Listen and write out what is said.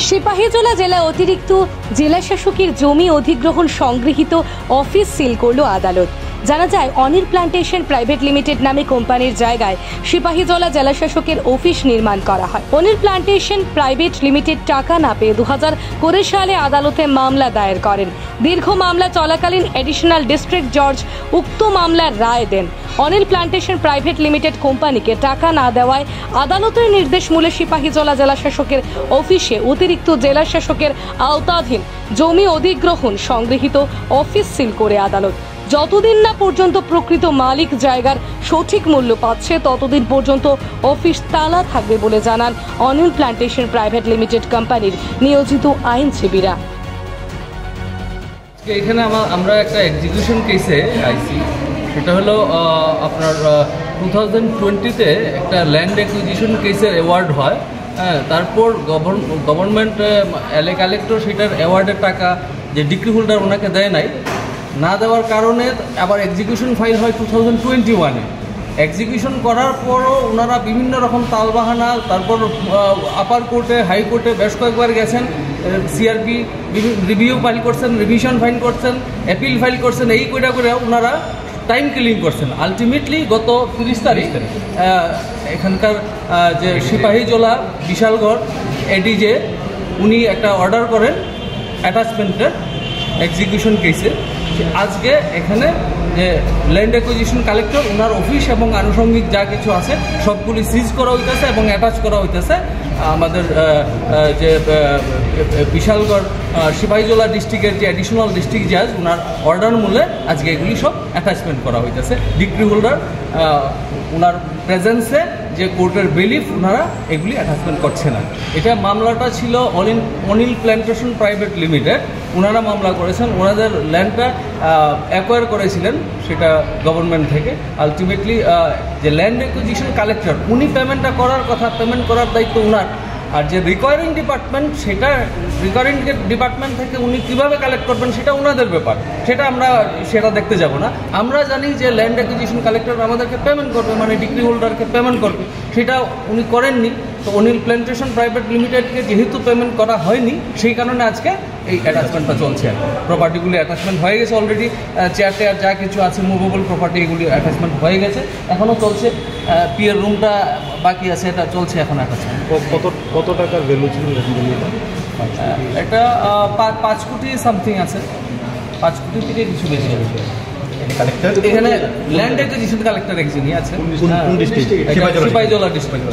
সিপাহীজলা জেলা অতিরিক্ত জেলা শাসকের জমি অধিগ্রহণ সংগৃহীত অফিস সিল করল আদালত। জানা যায়, অনিল প্লান্টেশন প্রাইভেট লিমিটেড নামে কোম্পানির জায়গায় সিপাহীজলা জেলা শাসকের অফিস নির্মাণ করা হয়। অনিল প্লান্টেশন প্রাইভেট লিমিটেড টাকা না পেয়ে 2020 সালে আদালতে মামলা দায়ের করেন। দীর্ঘ মামলা চলাকালীন এডিশনাল ডিস্ট্রিক্ট জজ উক্ত মামলার রায় দেন। অনিল প্লান্টেশন প্রাইভেট লিমিটেড কোম্পানিকে টাকা না দেওয়ায় আদালতের নির্দেশ মূলে সিপাহীজলা জেলা শাসকের অফিসে অতিরিক্ত জেলা শাসকের আওতাধীন জমি অধিগ্রহণ সংগৃহীত অফিস সিল করে আদালত। যতদিন না পর্যন্ত প্রকৃত মালিক জায়গার সঠিক মূল্য পাচ্ছে ততদিন পর্যন্ত অফিস তালা থাকবে বলে জানান অনিল প্লান্টেশন প্রাইভেট লিমিটেড কোম্পানির নিয়োজিত আইনজীবীরা। এখানে আমরা একটা এক্সিকিউশন কেসে আইছি। সেটা হলো আপনার 2020-তে একটা ল্যান্ড অ্যাকুইজিশন কেসের অ্যাওয়ার্ড হয়। হ্যাঁ, তারপর গভর্নমেন্ট এলএ কালেক্টর সেটার অ্যাওয়ার্ডের টাকা যে ডিগ্রি হোল্ডার ওনাকে দেয় নাই, না দেওয়ার কারণে আবার এক্সিকিউশন ফাইল হয় 2021-এ। এক্সিকিউশন করার পরও ওনারা বিভিন্ন রকম তালবাহানা, তারপর আপার কোর্টে, হাইকোর্টে বেশ কয়েকবার গেছেন, সিআরপি রিভিউ ফাইল করছেন, রিভিশন ফাইল করছেন, অ্যাপিল ফাইল করছেন, এই কইটা করে ওনারা টাইম কিলিং করছেন। আলটিমেটলি গত 30 তারিখ এখানকার যে সিপাহীজলা বিশালগড় এডিজে উনি একটা অর্ডার করেন অ্যাটাচমেন্টের এক্সিকিউশন কেসে। আজকে এখানে যে ল্যান্ড অ্যাকুইজিশন কালেক্টর ওনার অফিস এবং আনুষঙ্গিক যা কিছু আছে সবগুলি সিজ করা হইতেছে এবং অ্যাটাচ করা হইতেছে। আমাদের যে বিশালগড় সিপাহীজলা ডিস্ট্রিক্টের যে অ্যাডিশনাল ডিস্ট্রিক্ট জাজ ওনার অর্ডার মূলে আজকে এগুলি সব অ্যাটাচমেন্ট করা হইতেছে। ডিগ্রি হোল্ডার ওনার প্রেজেন্সে যে কোর্টের বিলিফ ওনারা এগুলি অ্যাটাচমেন্ট করছে না। এটা মামলাটা ছিল অনিল প্ল্যান্টেশন প্রাইভেট লিমিটেড। ওনারা মামলা করেছেন, ওনাদের ল্যান্ডটা অ্যাকোয়ার করেছিলেন সেটা গভর্নমেন্ট থেকে। আলটিমেটলি যে ল্যান্ড অ্যাকুইজিশন কালেক্টর উনি পেমেন্টটা করার কথা, পেমেন্ট করার দায়িত্ব ওনার। আর যে রিকোয়ারিং ডিপার্টমেন্ট, সেটা রিকোয়ারিং ডিপার্টমেন্ট থেকে উনি কীভাবে কালেক্ট করবেন সেটা ওনাদের ব্যাপার, সেটা দেখতে যাব না। আমরা জানি যে ল্যান্ড অ্যাকুইজিশন কালেক্টর আমাদেরকে পেমেন্ট করবে, মানে ডিগ্রি হোল্ডারকে পেমেন্ট করবে, সেটা উনি করেননি। তো অনিল প্ল্যান্টেশন প্রাইভেট লিমিটেডকে যেহেতু পেমেন্ট করা হয়নি, সেই কারণে আজকে এই অ্যাটাচমেন্টটা চলছে। প্রপার্টিগুলি অ্যাটাচমেন্ট হয়ে গেছে অলরেডি, চেয়ার টেয়ার যা কিছু আছে মুভেবল প্রপার্টি এগুলি অ্যাটাচমেন্ট হয়ে গেছে, এখনও চলছে। পিএর রুমটা বাকি আছে, এটা চলছে এখন অ্যাটাচমেন্ট। কত টাকার ভ্যালু ছিল এটা 5 কোটি সামথিং আছে, 5 কোটি থেকে কিছু বেশি হবে। এখানে ল্যান্ড অ্যাকুইজিশন কালেক্টর একজনই আছে, সিপাহীজলা ডিস্ট্রিক্ট।